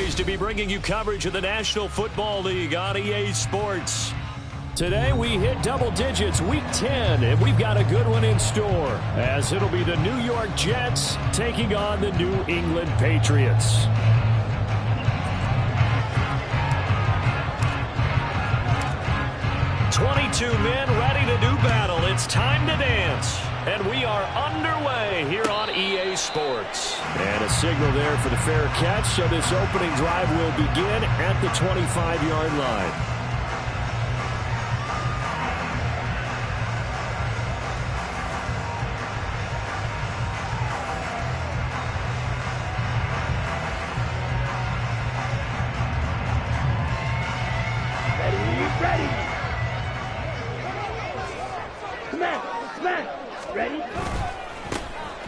praised to be bringing you coverage of the National Football League on EA Sports. Today we hit double digits, Week 10, and we've got a good one in store, as it'll be the New York Jets taking on the New England Patriots. "22 men ready to do battle. It's time to dance." And we are underway here on EA Sports. And a signal there for the fair catch, so this opening drive will begin at the 25-yard line.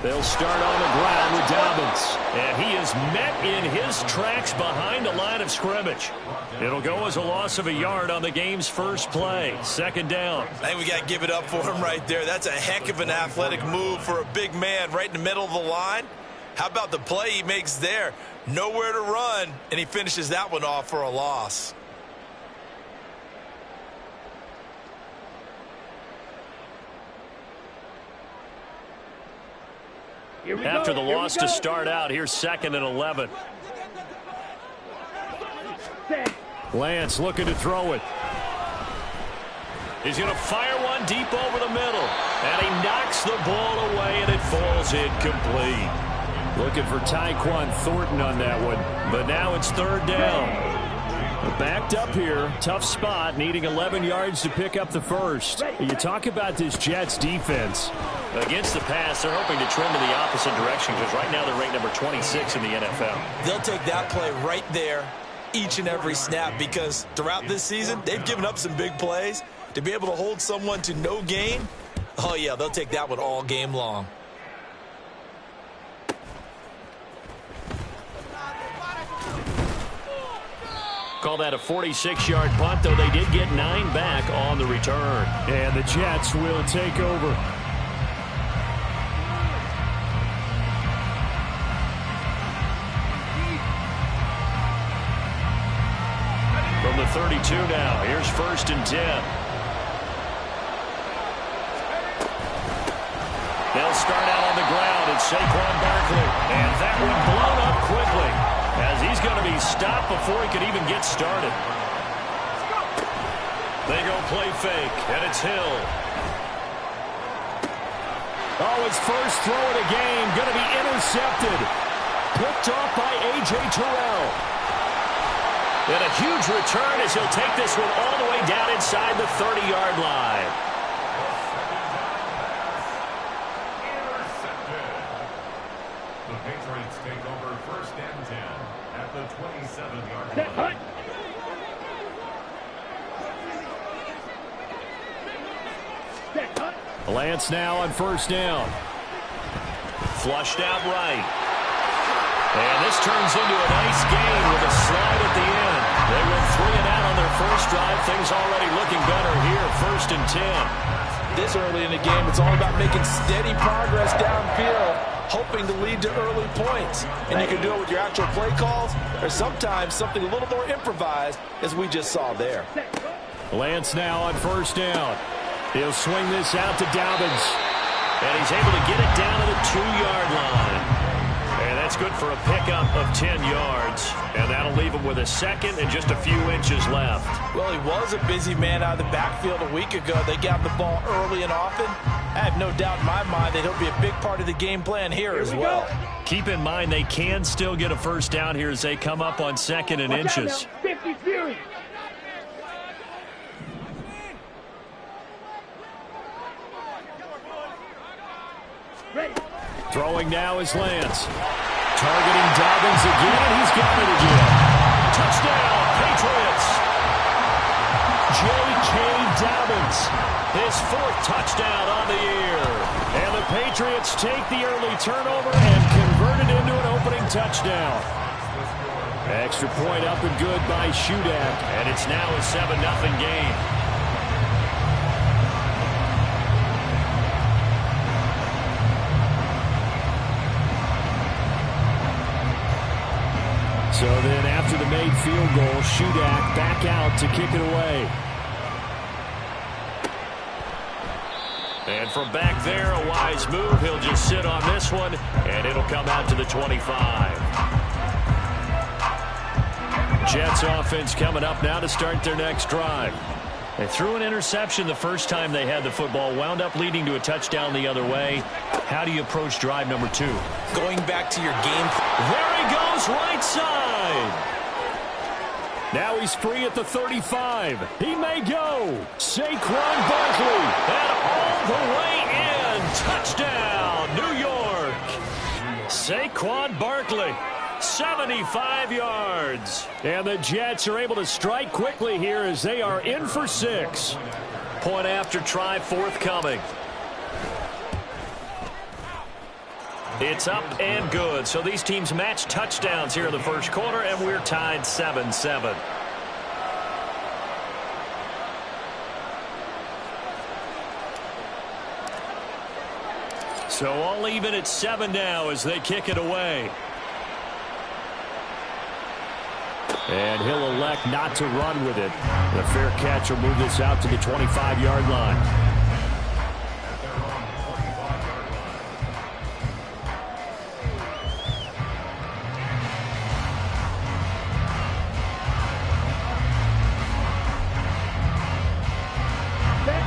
They'll start on the ground with Dobbins. And he is met in his tracks behind the line of scrimmage. It'll go as a loss of a yard on the game's first play. Second down. I think we got to give it up for him right there. That's a heck of an athletic move for a big man right in the middle of the line. How about the play he makes there? Nowhere to run, and he finishes that one off for a loss. After the loss to start out, here's 2nd and 11. Lance looking to throw it. He's going to fire one deep over the middle. And he knocks the ball away, and it falls incomplete. Looking for Tyquan Thornton on that one. But now it's 3rd down. Backed up here, tough spot, needing 11 yards to pick up the first. You talk about this Jets defense. Against the pass, they're hoping to trend in the opposite direction because right now they're ranked number 26 in the NFL. They'll take that play right there each and every snap because throughout this season, they've given up some big plays. To be able to hold someone to no gain, oh yeah, they'll take that one all game long. Call that a 46-yard punt, though they did get 9 back on the return. And the Jets will take over. From the 32 now, here's 1st and 10. They'll start out on the ground, and Saquon Barkley. And that one blown up quickly, as he's going to be stopped before he could even get started. They go play fake, and it's Hill. Oh, his first throw of the game, going to be intercepted. Picked off by A.J. Terrell. And a huge return as he'll take this one all the way down inside the 30-yard line. The Patriots take over 1st and 10 at the 27-yard line. Lance now on 1st down. Flushed out right. And this turns into a nice gain with a slide at the end. They went 3 and out on their first drive. Things already looking better here. 1st and 10. This early in the game, it's all about making steady progress downfield, hoping to lead to early points. And you can do it with your actual play calls or sometimes something a little more improvised, as we just saw there. Lance now on 1st down. He'll swing this out to Dobbins. And he's able to get it down to the 2-yard line. And that's good for a pickup of 10 yards. And that'll leave him with a 2nd and just a few inches left. Well, he was a busy man out of the backfield a week ago. They got the ball early and often. I have no doubt in my mind that he'll be a big part of the game plan here as well. Keep in mind they can still get a 1st down here as they come up on 2nd and inches. Throwing now is Lance. Targeting Dobbins again, and he's got it again. Touchdown, Patriots. J.K. Dobbins, his 4th touchdown on the year. And the Patriots take the early turnover and convert it into an opening touchdown. Extra point up and good by Shudak, and it's now a 7-0 game. So then after the made field goal, Shudak back out to kick it away. And from back there, a wise move. He'll just sit on this one, and it'll come out to the 25. Jets offense coming up now to start their next drive. They threw an interception the first time they had the football, wound up leading to a touchdown the other way. How do you approach drive number 2? Going back to your game. There he goes, right side. Now he's free at the 35. He may go. Saquon Barkley. And all the way in. Touchdown, New York. Saquon Barkley. 75 yards. And the Jets are able to strike quickly here as they are in for 6. Point after try forthcoming. It's up and good. So these teams match touchdowns here in the first quarter, and we're tied 7-7. So all even at 7 now as they kick it away. And he'll elect not to run with it. The fair catch will move this out to the 25-yard line.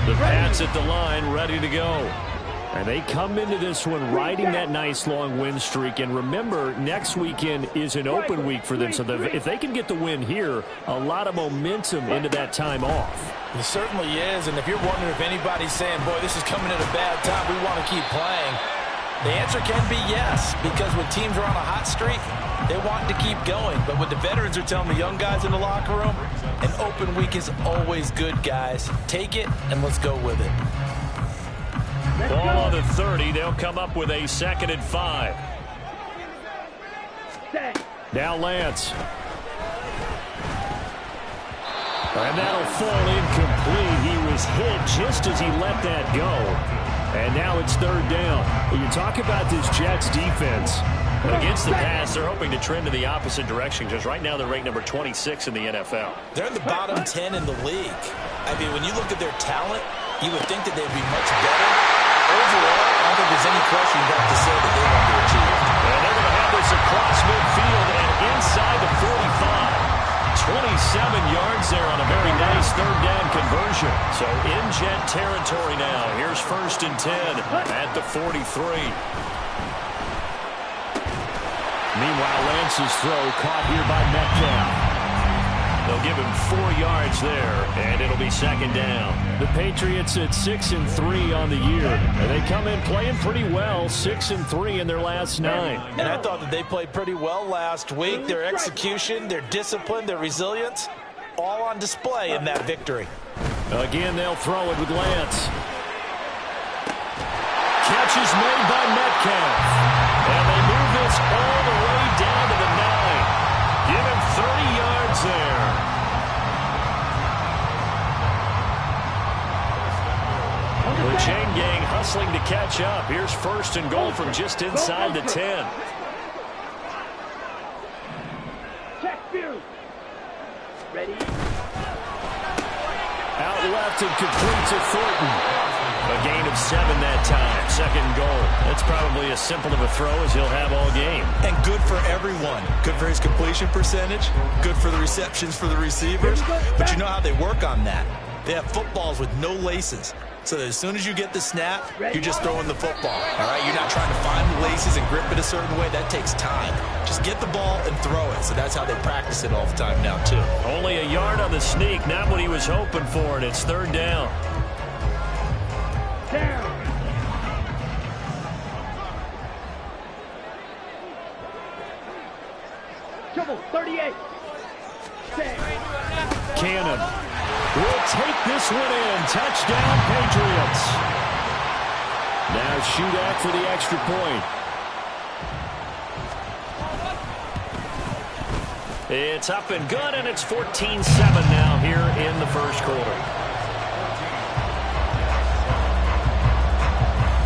The Pats at the line, ready to go. And they come into this one riding that nice long win streak. And remember, next weekend is an open week for them. So if they can get the win here, a lot of momentum into that time off. It certainly is. And if you're wondering if anybody's saying, boy, this is coming at a bad time, we want to keep playing, the answer can be yes. Because when teams are on a hot streak, they want to keep going. But what the veterans are telling the young guys in the locker room, an open week is always good, guys. Take it and let's go with it. Ball on the 30. They'll come up with a 2nd and 5. Now Lance. And that'll fall incomplete. He was hit just as he let that go. And now it's 3rd down. When you talk about this Jets defense, against the pass, they're hoping to trend in the opposite direction because right now they're ranked number 26 in the NFL. They're in the bottom 10 in the league. I mean, when you look at their talent, you would think that they'd be much better. Overall, I don't think there's any question you have to say that they've underachieved. And they're going to have this across midfield and inside the 45. 27 yards there on a very nice 3rd down conversion. So in Jet territory now. Here's 1st and 10 at the 43. Meanwhile, Lance's throw caught here by Metcalf. They'll give him 4 yards there, and it'll be 2nd down. The Patriots at 6-3 on the year. And they come in playing pretty well, 6-3 in their last 9. And I thought that they played pretty well last week. Their execution, their discipline, their resilience, all on display in that victory. Again, they'll throw it with Lance. Catch is made by Metcalf. And they move this all the way down to the 9. Give him 30 yards there. The chain gang hustling to catch up. Here's 1st and goal from just inside the 10. Check view. Ready. Out left and complete to Thornton. A gain of 7 that time. 2nd and goal. That's probably as simple of a throw as he'll have all game. And good for everyone. Good for his completion percentage. Good for the receptions for the receivers. But you know how they work on that. They have footballs with no laces. So that as soon as you get the snap, you're just throwing the football. All right, you're not trying to find the laces and grip it a certain way. That takes time. Just get the ball and throw it. So that's how they practice it all the time now, too. Only a yard on the sneak, not what he was hoping for, and it's 3rd down. Down. Trouble, 38. Cannon will take this one in. Touchdown, Patriots. Now Shudak for the extra point. It's up and good, and it's 14-7 now here in the first quarter.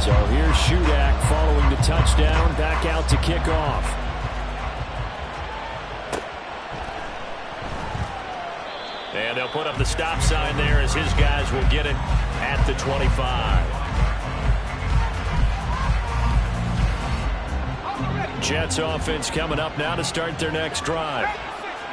So here's Shudak following the touchdown, back out to kick off. And they'll put up the stop sign there as his guys will get it at the 25. Jets offense coming up now to start their next drive.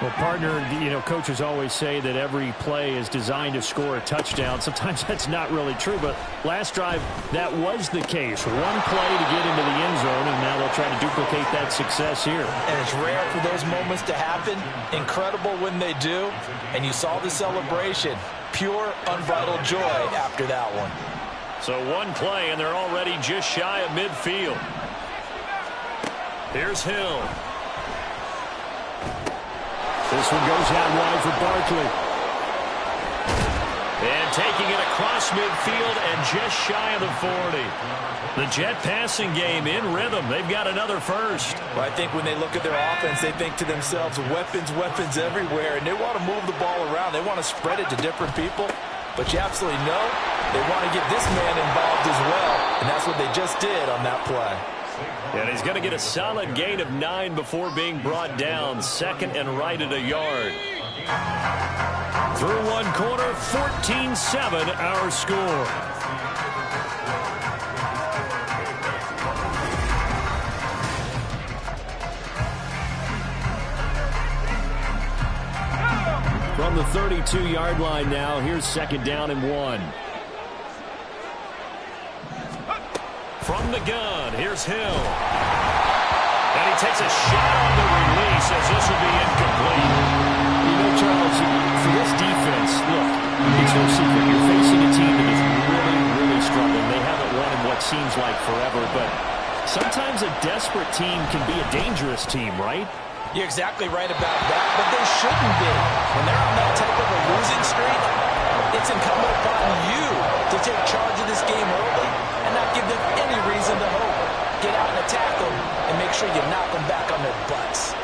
Well, partner, coaches always say that every play is designed to score a touchdown. Sometimes that's not really true, but last drive, that was the case. One play to get into the end zone, and now they'll try to duplicate that success here. And it's rare for those moments to happen. Incredible when they do. And you saw the celebration. Pure, unbridled joy after that one. So one play, and they're already just shy of midfield. Here's Hill. This one goes out wide for Barkley. And taking it across midfield and just shy of the 40. The Jet passing game in rhythm. They've got another first. Well, I think when they look at their offense, they think to themselves, weapons, weapons everywhere. And they want to move the ball around. They want to spread it to different people. But you absolutely know they want to get this man involved as well. And that's what they just did on that play. And he's going to get a solid gain of 9 before being brought down. Second and right at a yard. Through one quarter, 14-7 our score. From the 32-yard line now, here's second down and 1. From the gun, here's Hill. And he takes a shot on the release as this will be incomplete. Charles, for this defense, look, it's no secret. You're facing a team that is really, really struggling. They haven't won in what seems like forever, but sometimes a desperate team can be a dangerous team, right? You're exactly right about that, but they shouldn't be. When they're on that type of a losing streak, it's incumbent upon you to take charge of this game early and not give them any reason to hope. Get out and attack them and make sure you knock them back on their butts.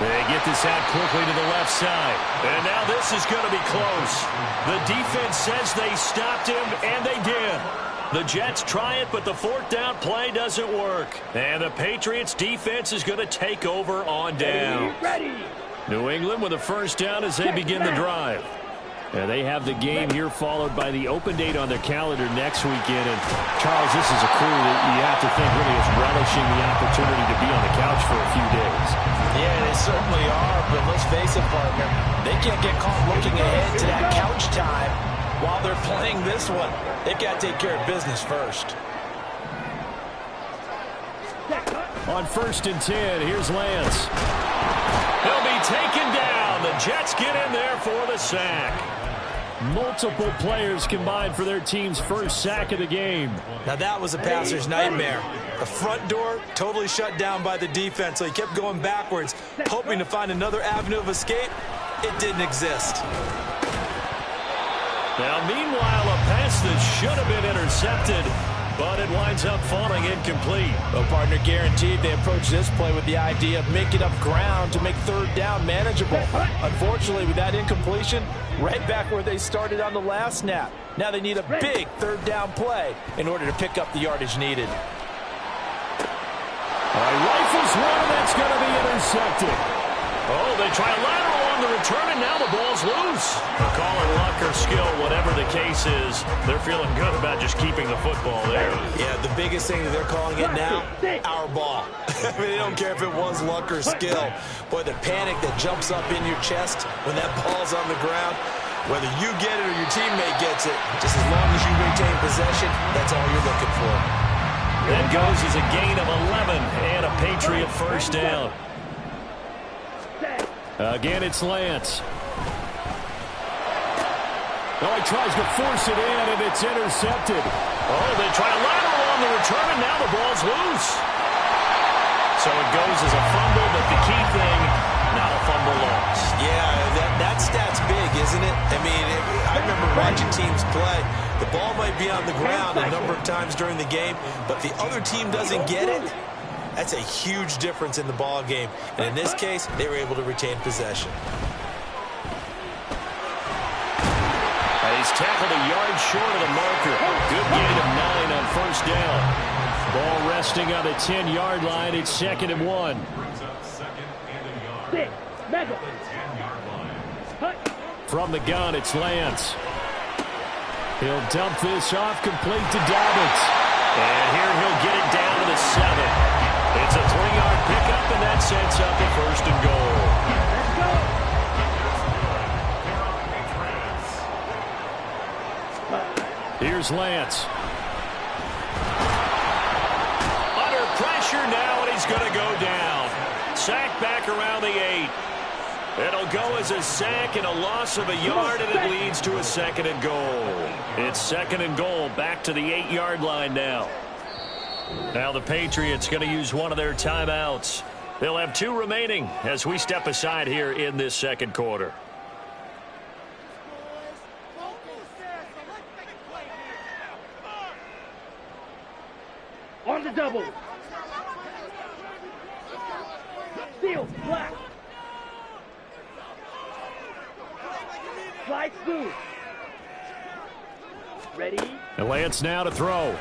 They get this out quickly to the left side. And now this is going to be close. The defense says they stopped him, and they did. The Jets try it, but the fourth down play doesn't work. And the Patriots defense is going to take over on down. New England with a first down as they begin the drive. And they have the game here followed by the open date on their calendar next weekend. And, Charles, this is a crew that you have to think really is relishing the opportunity to be on the couch for a few days. Yeah, they certainly are, but let's face it, partner. They can't get caught looking ahead to that couch time while they're playing this one. They've got to take care of business first. On 1st and 10, here's Lance. He'll be taken down. The Jets get in there for the sack. Multiple players combined for their team's first sack of the game. Now that was a passer's nightmare. The front door totally shut down by the defense, so he kept going backwards, hoping to find another avenue of escape. It didn't exist. Now, meanwhile, a pass that should have been intercepted, but it winds up falling incomplete. Well, partner, guaranteed they approach this play with the idea of making up ground to make third down manageable. Unfortunately, with that incompletion, right back where they started on the last snap. Now they need a big third down play in order to pick up the yardage needed. Rifles one, that's going to be intercepted. Oh, they try a lateral on the return, and now the ball's loose. Call it luck or skill, whatever the case is. They're feeling good about just keeping the football there. Yeah, the biggest thing that they're calling it now, our ball. I mean, they don't care if it was luck or skill. Boy, the panic that jumps up in your chest when that ball's on the ground, whether you get it or your teammate gets it, just as long as you retain possession, that's all you're looking for. That goes as a gain of 11 and a Patriot first down. Again, it's Lance. Oh, he tries to force it in, and it's intercepted. Oh, they try a lateral on the return, and now the ball's loose. So it goes as a fumble, but the key thing, not a fumble loss. Yeah, that stat's big, isn't it? I mean, I remember watching teams play. The ball might be on the ground a number of times during the game, but the other team doesn't get it. That's a huge difference in the ball game. And in this case, they were able to retain possession. And he's tackled a yard short of the marker. Good gain of 9 on first down. Ball resting on the 10-yard line. It's 2nd and 1. Brings up 2nd and a yard. Mega. 10-yard line. Hut. From the gun, it's Lance. He'll dump this off complete to Dobbins. And here he'll get it down to the 7. It's a 3-yard pickup, and that sets up a 1st and goal. Let's go. Here's Lance. Under pressure now, and he's going to go down. Sack back around the 8. It'll go as a sack and a loss of a yard, and it leads to a 2nd and goal. It's 2nd and goal, back to the 8-yard line now. Now the Patriots going to use one of their timeouts. They'll have 2 remaining as we step aside here in this 2nd quarter. On the double. Steal. Black. Slide smooth. Ready. And Lance now to throw.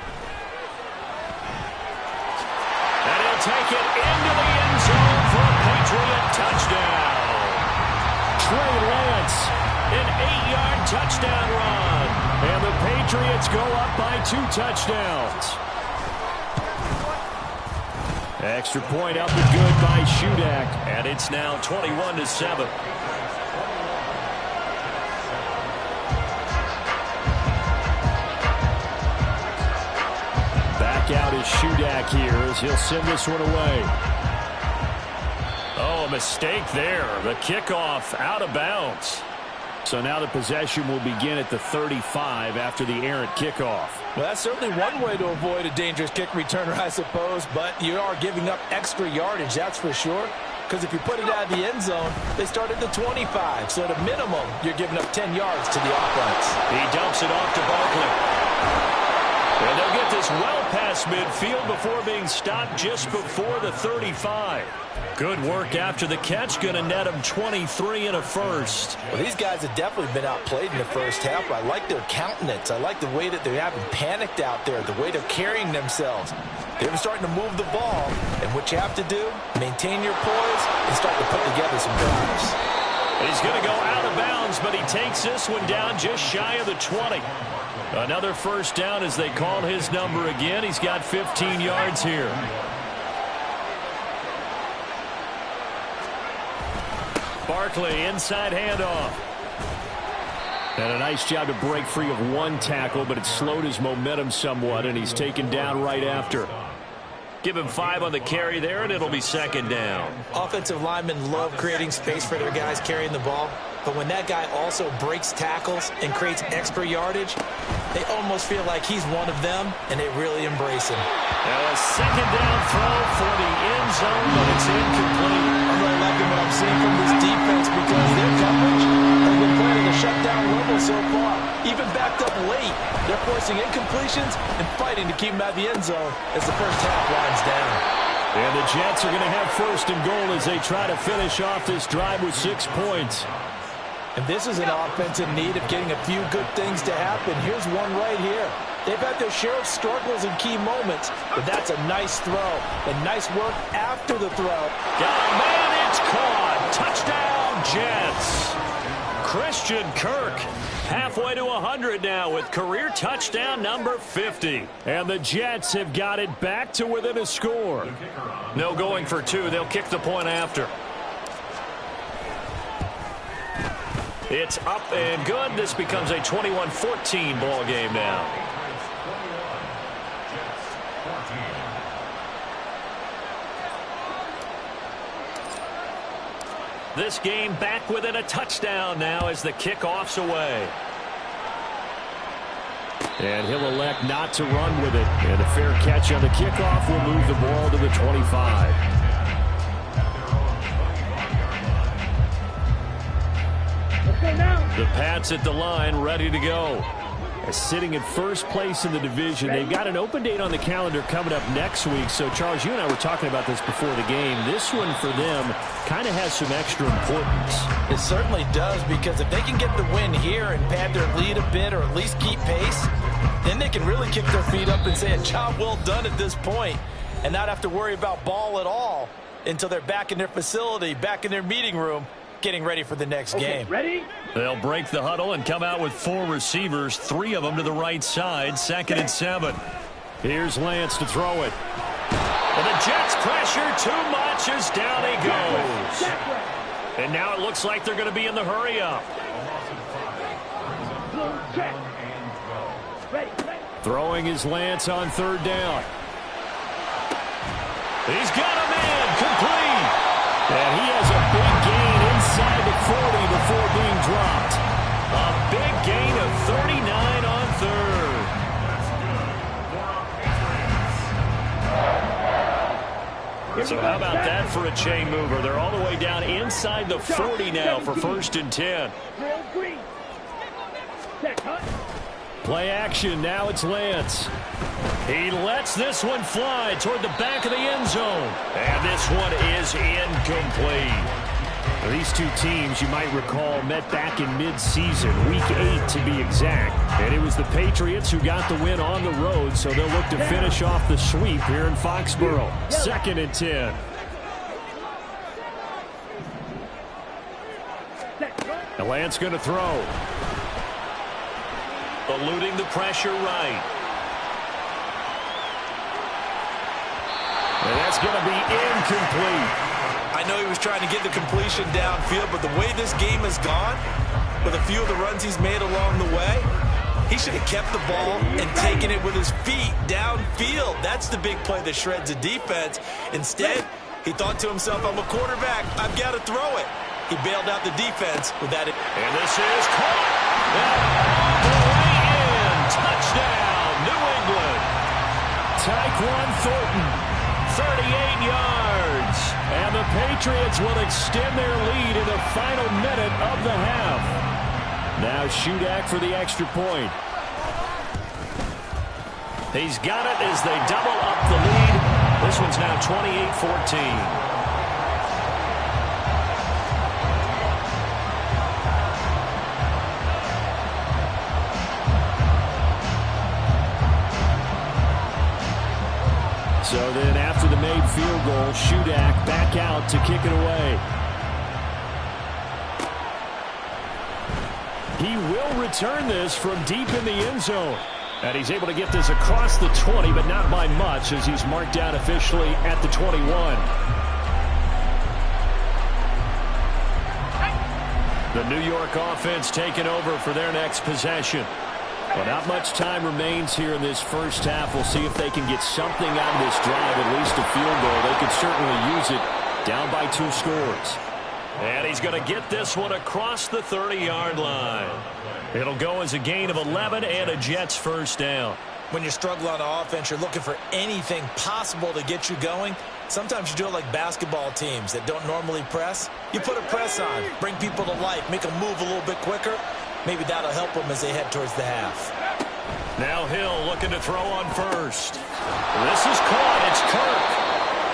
And he'll take it into the end zone for a Patriot touchdown. Trey Lance, an 8-yard touchdown run. And the Patriots go up by 2 touchdowns. Extra point up and good by Shudak. And it's now 21-7. Out is Shudak here as he'll send this one away. Oh, a mistake there. The kickoff out of bounds. So now the possession will begin at the 35 after the errant kickoff. Well, that's certainly one way to avoid a dangerous kick returner, I suppose, but you are giving up extra yardage, that's for sure. Because if you put it out of the end zone, they start at the 25. So at a minimum, you're giving up 10 yards to the offense. He dumps it off to Barkley. And they'll get this well past midfield before being stopped just before the 35. Good work after the catch. Going to net them 23 and a 1st. Well, these guys have definitely been outplayed in the first half. I like their countenance. I like the way that they haven't panicked out there, the way they're carrying themselves. They're starting to move the ball. And what you have to do, maintain your poise and start to put together some drives. He's going to go out of bounds, but he takes this one down just shy of the 20. Another 1st down as they call his number again. He's got 15 yards here. Barkley, inside handoff. And a nice job to break free of one tackle, but it slowed his momentum somewhat, and he's taken down right after. Give him 5 on the carry there, and it'll be 2nd down. Offensive linemen love creating space for their guys carrying the ball. But when that guy also breaks tackles and creates extra yardage, they almost feel like he's one of them, and they really embrace him. Now a 2nd down throw for the end zone, but it's incomplete. I'm really liking what I'm seeing from this defense because their coverage has been playing at a shutdown level so far. Even backed up late, they're forcing incompletions and fighting to keep them out of the end zone as the first half winds down. And the Jets are going to have 1st and goal as they try to finish off this drive with 6 points. And this is an offense in need of getting a few good things to happen. Here's one right here. They've had their share of struggles in key moments, but that's a nice throw. And nice work after the throw. Got a man, it's caught. Touchdown, Jets. Christian Kirk halfway to 100 now with career touchdown number 50. And the Jets have got it back to within a score. No going for 2. They'll kick the point after. It's up and good. This becomes a 21-14 ball game now. This game back within a touchdown now as the kickoff's away. And he'll elect not to run with it. And a fair catch on the kickoff will move the ball to the 25. The Pats at the line, ready to go. Sitting in 1st place in the division. They've got an open date on the calendar coming up next week. So, Charles, you and I were talking about this before the game. This one for them kind of has some extra importance. It certainly does, because if they can get the win here and pad their lead a bit or at least keep pace, then they can really kick their feet up and say a job well done at this point and not have to worry about ball at all until they're back in their facility, back in their meeting room, getting ready for the next game. Ready? They'll break the huddle and come out with 4 receivers, 3 of them to the right side, 2nd and 7. Here's Lance to throw it. And the Jets pressure too much as down he goes. And now it looks like they're going to be in the hurry-up. Throwing is Lance on 3rd down. He's got a man complete. And he has a big gain inside the 40 before being dropped. A big gain of 39 on 3rd. So how about that for a chain mover? They're all the way down inside the 40 now for 1st and 10. Play action. Now it's Lance. He lets this one fly toward the back of the end zone. And this one is incomplete. These two teams, you might recall, met back in mid-season, Week 8 to be exact. And it was the Patriots who got the win on the road, so they'll look to finish off the sweep here in Foxborough. 2nd and 10. And Lance going to throw. Eluding the pressure right. And that's going to be incomplete. I know he was trying to get the completion downfield, but the way this game has gone, with a few of the runs he's made along the way, he should have kept the ball and taken it with his feet downfield. That's the big play that shreds a defense. Instead, he thought to himself, I'm a quarterback, I've got to throw it. He bailed out the defense with that. And this is caught. Touchdown, New England. Tyquan Thornton, 38 yards. And the Patriots will extend their lead in the final minute of the half. Now Shudak for the extra point. He's got it as they double up the lead. This one's now 28-14. So then after the made field goal, Shudak back out to kick it away. He will return this from deep in the end zone. And he's able to get this across the 20, but not by much as he's marked out officially at the 21. The New York offense taking over for their next possession. Well, not much time remains here in this first half. We'll see if they can get something out of this drive, at least a field goal. They could certainly use it down by 2 scores. And he's going to get this one across the 30-yard line. It'll go as a gain of 11 and a Jets first down. When you struggle on offense, you're looking for anything possible to get you going. Sometimes you do it like basketball teams that don't normally press. You put a press on, bring people to life, make them move a little bit quicker. Maybe that'll help them as they head towards the half. Now Hill looking to throw on first. This is caught. It's Kirk.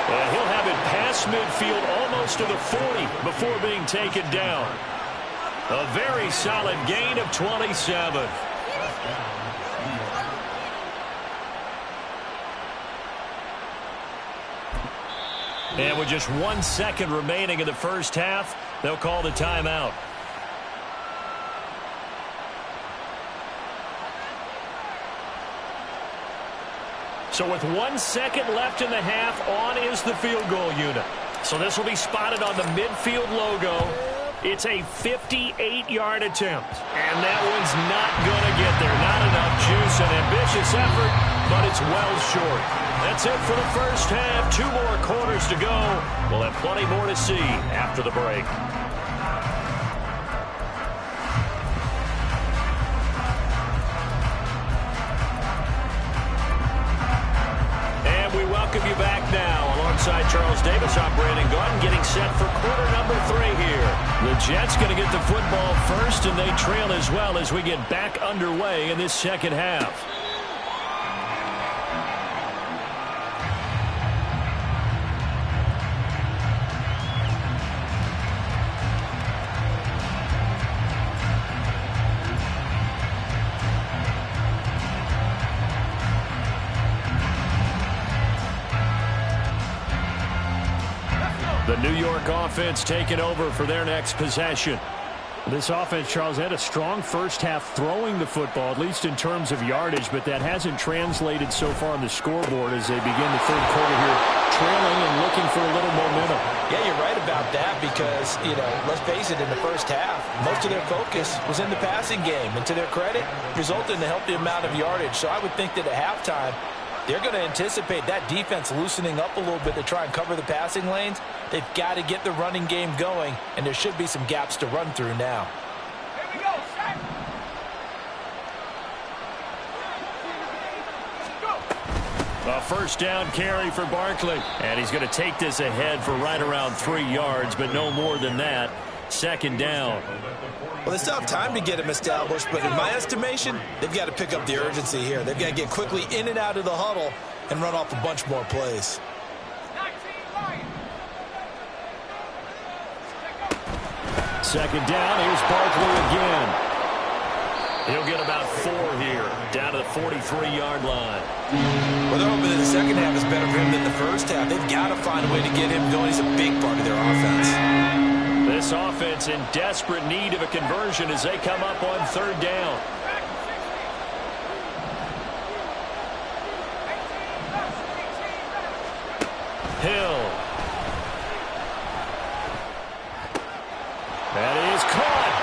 And he'll have it past midfield almost to the 40 before being taken down. A very solid gain of 27. And with just 1 second remaining in the first half, they'll call the timeout. So with 1 second left in the half, on is the field goal unit. So this will be spotted on the midfield logo. It's a 58-yard attempt. And that one's not going to get there. Not enough juice, an ambitious effort, but it's well short. That's it for the first half. 2 more quarters to go. We'll have plenty more to see after the break. Welcome you back now. Alongside Charles Davis, I'm Brandon Gordon, getting set for quarter number 3 here. The Jets going to get the football first, and they trail as well as we get back underway in this second half. The New York offense taking over for their next possession. This offense, Charles, had a strong first half throwing the football, at least in terms of yardage, but that hasn't translated so far on the scoreboard as they begin the third quarter here, trailing and looking for a little momentum. Yeah, you're right about that because, let's face it, in the first half, most of their focus was in the passing game. And to their credit, resulted in a healthy amount of yardage. So I would think that at halftime, they're going to anticipate that defense loosening up a little bit to try and cover the passing lanes. They've got to get the running game going, and there should be some gaps to run through now. Here we go, set. A first down carry for Barkley. And he's going to take this ahead for right around 3 yards, but no more than that. Second down. Well, they still have time to get him established, but in my estimation, they've got to pick up the urgency here. They've got to get quickly in and out of the huddle and run off a bunch more plays. Second down, here's Barkley again. He'll get about 4 here, down to the 43-yard line. Well, they're hoping that the second half is better for him than the first half. They've got to find a way to get him going. He's a big part of their offense. This offense in desperate need of a conversion as they come up on third down. Hill. That is caught.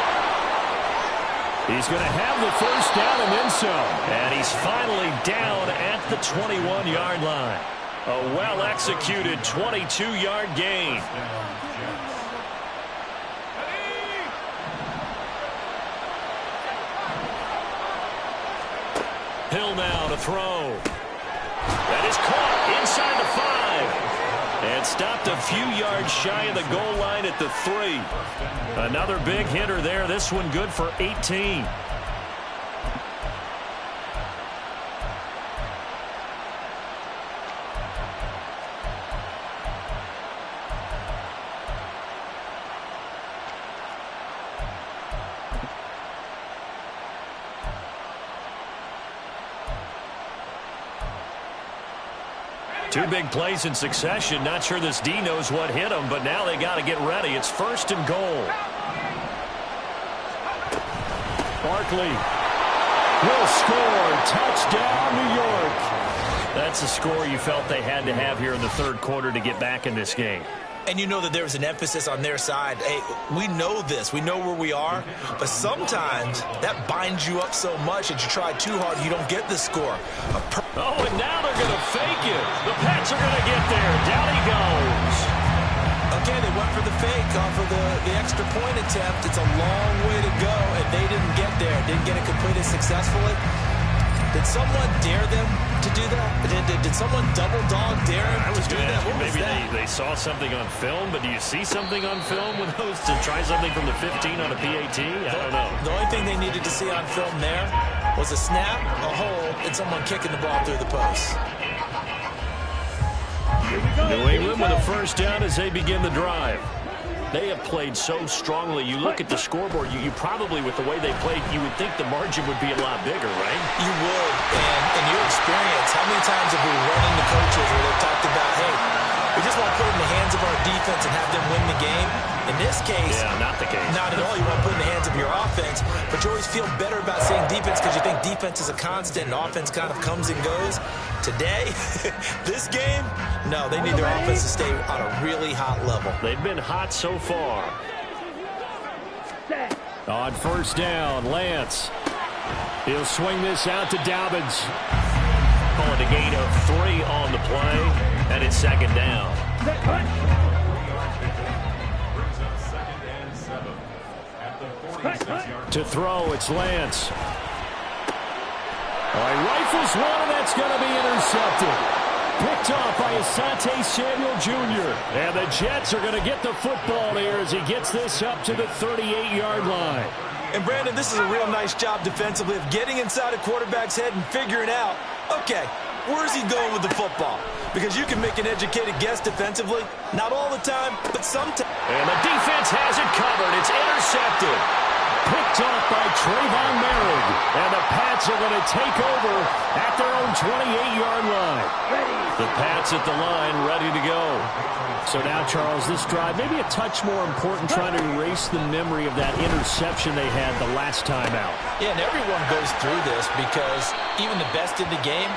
He's going to have the first down and then some. And he's finally down at the 21-yard line. A well-executed 22-yard gain. Hill now to throw. That is caught inside the 5. And stopped a few yards shy of the goal line at the 3. Another big hitter there. This one good for 18. Two big plays in succession. Not sure this D knows what hit him, but now they got to get ready. It's first and goal. Barkley will score. Touchdown, New York. That's a score you felt they had to have here in the third quarter to get back in this game. And you know that there was an emphasis on their side. Hey, we know this. We know where we are. But sometimes that binds you up so much that you try too hard, you don't get the score. Oh, and now they're going to fake it. The Pats are going to get there. Down he goes. Okay, they went for the fake off of the extra point attempt. It's a long way to go, and they didn't get there. Didn't get it completed successfully. Did someone dare them to do that? Did someone double dog dare them to do that? What was maybe that? they saw something on film, but do you see something on film with those to try something from the 15 on a PAT? I don't know. The only thing they needed to see on film there was a snap, a hole, and someone kicking the ball through the post. New England with a first down as they begin the drive. They have played so strongly. You look at the scoreboard, you probably, with the way they played, you would think the margin would be a lot bigger, right? You would. And in your experience, how many times have we run into coaches where they've talked about, hey, we just want to put it in the hands of our defense and have them win the game? In this case, yeah, not the case. Not at all. You want to put it in the hands of your offense, but you always feel better about saying defense because you think defense is a constant and offense kind of comes and goes. Today, this game, no, they need their offense to stay on a really hot level. They've been hot so far. On first down, Lance. He'll swing this out to Dobbins. Call it a gain of 3 on the play, and it's second down. To throw, it's Lance. All right, rifles one, and that's going to be intercepted. Picked off by Asante Samuel Jr. And the Jets are going to get the football here as he gets this up to the 38-yard line. And, Brandon, this is a real nice job defensively of getting inside a quarterback's head and figuring out, okay, where's he going with the football? Because you can make an educated guess defensively. Not all the time, but sometimes. And the defense has it covered. It's intercepted. Picked off by Trayvon Merritt. And the Pats are going to take over at their own 28-yard line. The Pats at the line, ready to go. So now, Charles, this drive maybe a touch more important, trying to erase the memory of that interception they had the last time out. Yeah, and everyone goes through this because even the best in the game,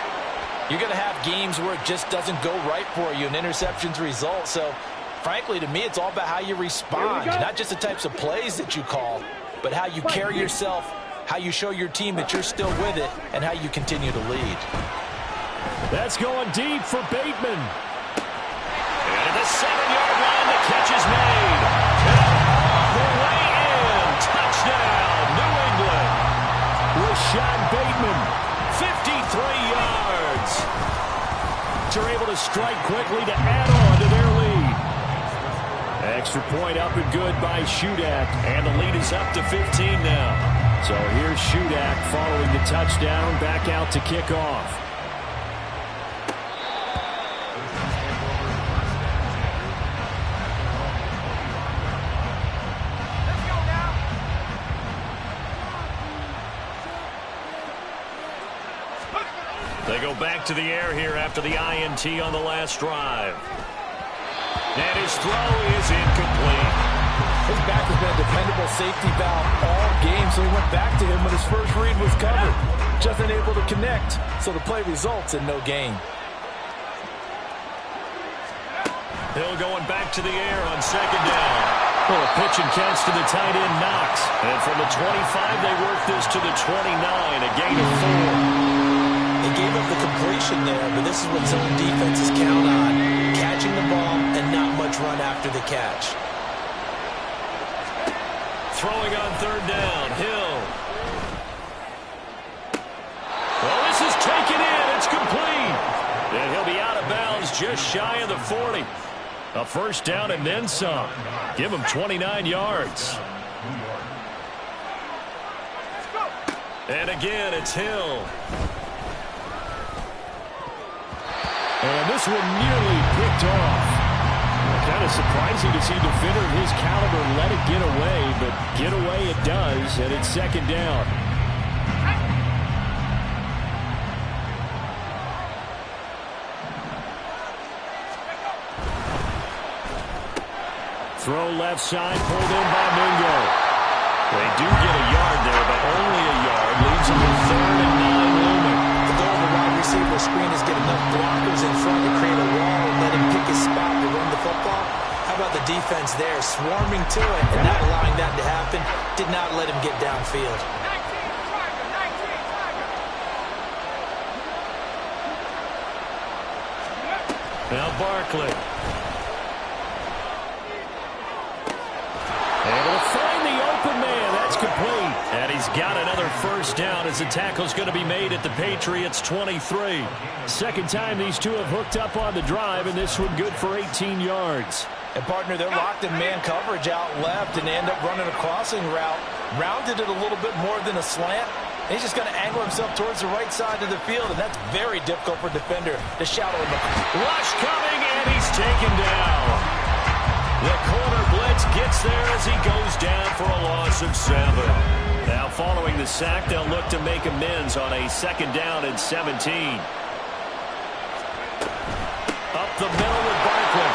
you're going to have games where it just doesn't go right for you, and interceptions result. So, frankly, to me, it's all about how you respond, not just the types of plays that you call, but how you carry yourself, how you show your team that you're still with it, and how you continue to lead. That's going deep for Bateman. And at the 7-yard line, the catch is made. All the way in. Touchdown, New England. Rashad Bateman, 53 yards. They're able to strike quickly to add on to their lead. Extra point up and good by Shudak. And the lead is up to 15 now. So here's Shudak following the touchdown, back out to kick off. They go back to the air here after the INT on the last drive. And his throw is incomplete. His back has been a dependable safety valve all game, so he went back to him when his first read was covered. Just unable to connect, so the play results in no gain. Hill going back to the air on second down. Oh, a pitch and catch to the tight end, Knox. And from the 25, they work this to the 29, a gain of 4. They gave up the completion there, but this is what some defenses count on. Catching the ball and not much run after the catch. Throwing on third down, Hill. Well, this is taken in. It's complete. And he'll be out of bounds just shy of the 40. A first down and then some. Give him 29 yards. And again, it's Hill. And this one nearly picked off. Kind of surprising to see a defender of his caliber let it get away, but get away it does, and it's second down. Throw left side, pulled in by Mingo. They do get a yard there, but only a yard. Leaves them with 3rd and 9 looming. The goal of the wide receiver screen is get enough blockers in front to create a wall and let him pick his spot to run the football. How about the defense there, swarming to it and not allowing that to happen? Did not let him get downfield. Now Barkley. Able to find the open man. That's complete. And he's got another first down as the tackle's going to be made at the Patriots' 23. Second time these two have hooked up on the drive, and this one good for 18 yards. And, partner, they're locked in man coverage out left, and they end up running a crossing route. Rounded it a little bit more than a slant. And he's just going to angle himself towards the right side of the field, and that's very difficult for a defender to shadow him. Rush coming, and he's taken down. The corner blitz gets there as he goes down for a loss of 7. Now, following the sack, they'll look to make amends on a second down and 17. Up the middle with Barkley.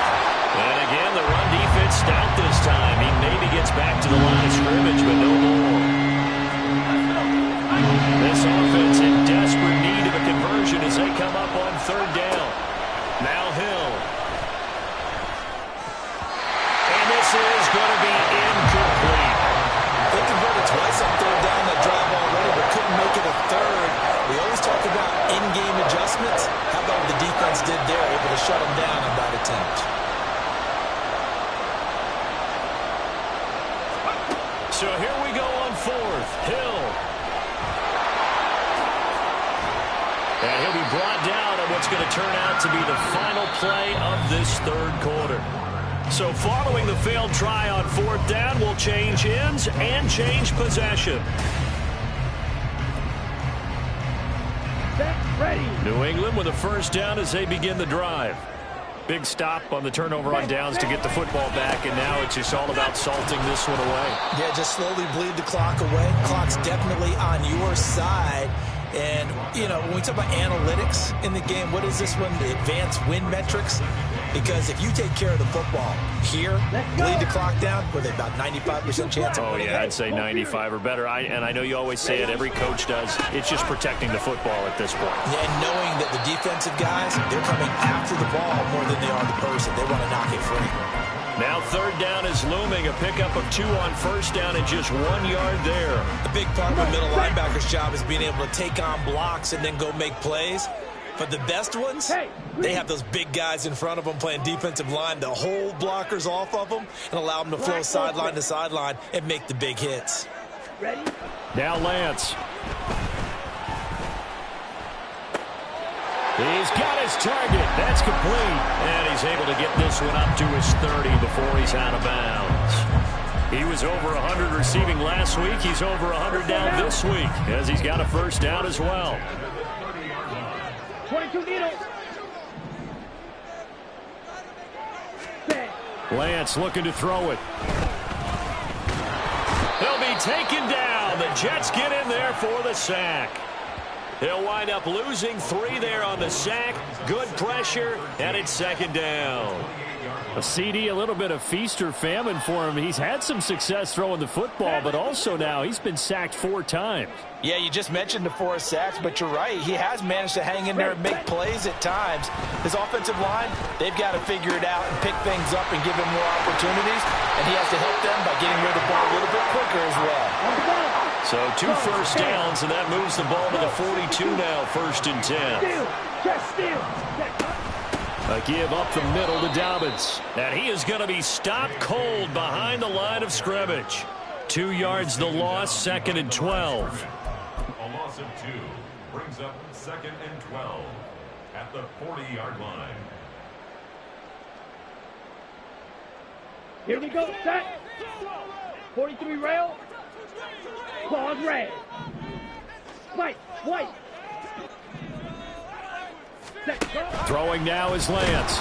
And again, the run defense stout this time. He maybe gets back to the line of scrimmage, but no more. This offense in desperate need of a conversion as they come up on third down. Now Hill. And this is going to be incomplete. They converted twice on third down that drive already, but couldn't make it a third. We always talk about in-game adjustments. How about what the defense did there, able to shut them down on that attempt? So here we go on fourth. Hill. And he'll be brought down on what's going to turn out to be the final play of this third quarter. So following the failed try on fourth down, we'll change ends and change possession. Set, ready. New England with a first down as they begin the drive. Big stop on the turnover on downs to get the football back, and now it's just all about salting this one away. Yeah, just slowly bleed the clock away. Clock's definitely on your side. And, you know, when we talk about analytics in the game, what is this one? The advanced win metrics? Because if you take care of the football here, bleed the clock down, with about 95% chance of winning. Oh, yeah, I'd say 95 or better. And I know you always say it, every coach does. It's just protecting the football at this point. Yeah, and knowing that the defensive guys, they're coming after the ball more than they are the person. They want to knock it free. Now third down is looming. A pickup of 2 on first down and just 1 yard there. The big part of a middle linebacker's job is being able to take on blocks and then go make plays. But the best ones, they have those big guys in front of them playing defensive line to hold blockers off of them and allow them to flow sideline to sideline and make the big hits. Ready? Now Lance. He's got his target. That's complete. And he's able to get this one up to his 30 before he's out of bounds. He was over 100 receiving last week. He's over 100 down this week as he's got a first down as well. 22 needle. Lance looking to throw it. He'll be taken down. The Jets get in there for the sack. He'll wind up losing 3 there on the sack. Good pressure, and it's second down. A CD, a little bit of feast or famine for him. He's had some success throwing the football, but also now he's been sacked 4 times. Yeah, you just mentioned the 4 sacks, but you're right. He has managed to hang in there and make plays at times. His offensive line, they've got to figure it out and pick things up and give him more opportunities, and he has to help them by getting rid of the ball a little bit quicker as well. So 2 first downs, and that moves the ball to the 42 now, 1st and 10. A give up the middle to Dobbins. And he is going to be stopped cold behind the line of scrimmage. 2 yards the loss, 2nd and 12. A loss of 2 brings up 2nd and 12 at the 40-yard line. Here we go. Set. 43 rail. Claws red. Spike. White. Throwing now is Lance.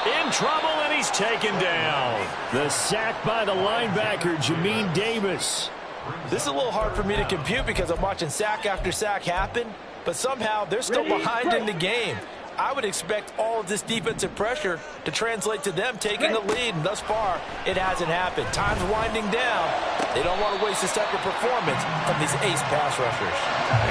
In trouble, and he's taken down. The sack by the linebacker, Jamin Davis. This is a little hard for me to compute because I'm watching sack after sack happen, but somehow they're still behind in the game. I would expect all of this defensive pressure to translate to them taking the lead, and thus far, it hasn't happened. Time's winding down. They don't want to waste this type of performance from these ace pass rushers.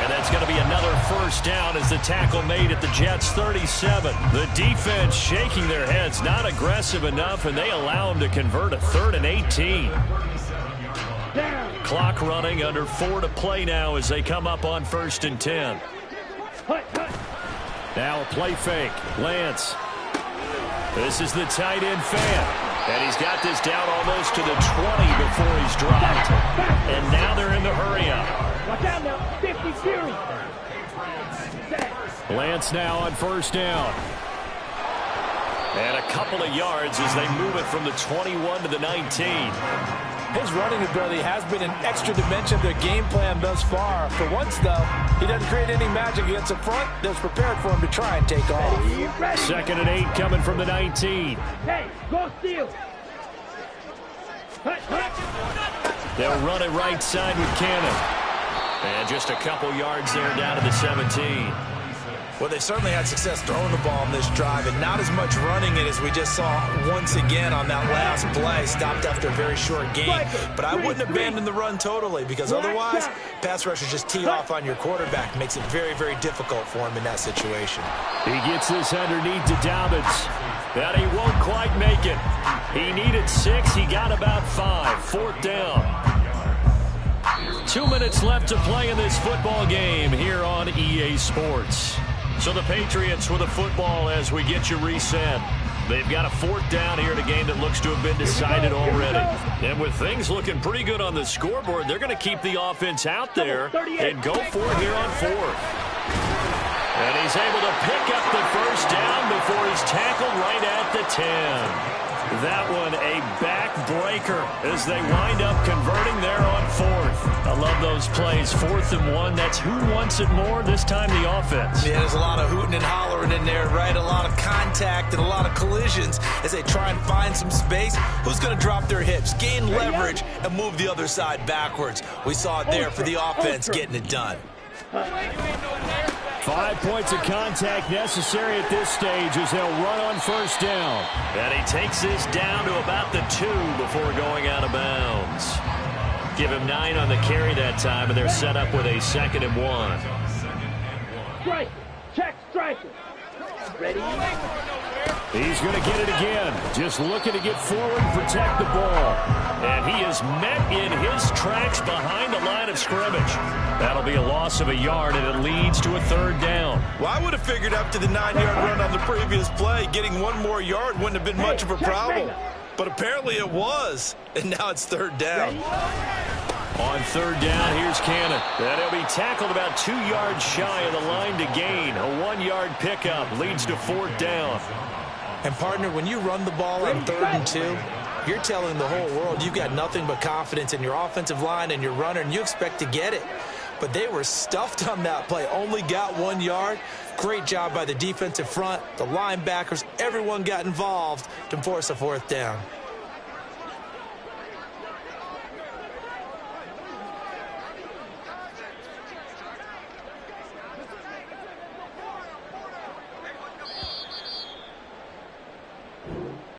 And that's going to be another first down as the tackle made at the Jets' 37. The defense shaking their heads, not aggressive enough, and they allow them to convert a 3rd and 18. Clock running, under 4 to play now as they come up on 1st and 10. Now a play fake. Lance. This is the tight end fan. And he's got this down almost to the 20 before he's dropped. And now they're in the hurry-up. Watch out now. 50 series. Lance now on first down. And a couple of yards as they move it from the 21 to the 19. His running ability has been an extra dimension of their game plan thus far. For once, though, he doesn't create any magic against the front that's prepared for him to try and take off. 2nd and 8 coming from the 19. Hey, go steal. They'll run it right side with Cannon. And just a couple yards there down to the 17. Well, they certainly had success throwing the ball on this drive, and not as much running it as we just saw once again on that last play. Stopped after a very short gain. But I wouldn't abandon the run totally, because otherwise, pass rushers just tee off on your quarterback. Makes it very, very difficult for him in that situation. He gets this underneath to Dobbins. But he won't quite make it. He needed 6. He got about 5. 4th down. 2 minutes left to play in this football game here on EA Sports. So the Patriots with a football as we get you reset. They've got a 4th down here in a game that looks to have been decided already. And with things looking pretty good on the scoreboard, they're going to keep the offense out there and go for it here on 4th. And he's able to pick up the first down before he's tackled right at the 10. That one a backbreaker as they wind up converting there on fourth. I love those plays. 4th and 1. That's who wants it more, this time the offense. Yeah, there's a lot of hooting and hollering in there, right? A lot of contact and a lot of collisions as they try and find some space. Who's going to drop their hips, gain leverage, and move the other side backwards? We saw it there for the offense getting it done. 5 points of contact necessary at this stage as they'll run on first down. And he takes this down to about the 2 before going out of bounds. Give him 9 on the carry that time, and they're set up with a 2nd and 1. Strike. Check striker. Ready? He's going to get it again. Just looking to get forward and protect the ball. And he is met in his tracks behind the line of scrimmage. That'll be a loss of a yard, and it leads to a 3rd down. Well, I would have figured after the 9-yard run on the previous play, getting 1 more yard wouldn't have been much of a problem. But apparently it was, and now it's 3rd down. On 3rd down, here's Cannon. And he'll be tackled about 2 yards shy of the line to gain. A 1-yard pickup leads to 4th down. And, partner, when you run the ball on 3rd and 2, you're telling the whole world you've got nothing but confidence in your offensive line and your runner, and you expect to get it. But they were stuffed on that play, only got 1 yard. Great job by the defensive front, the linebackers, everyone got involved to force a 4th down.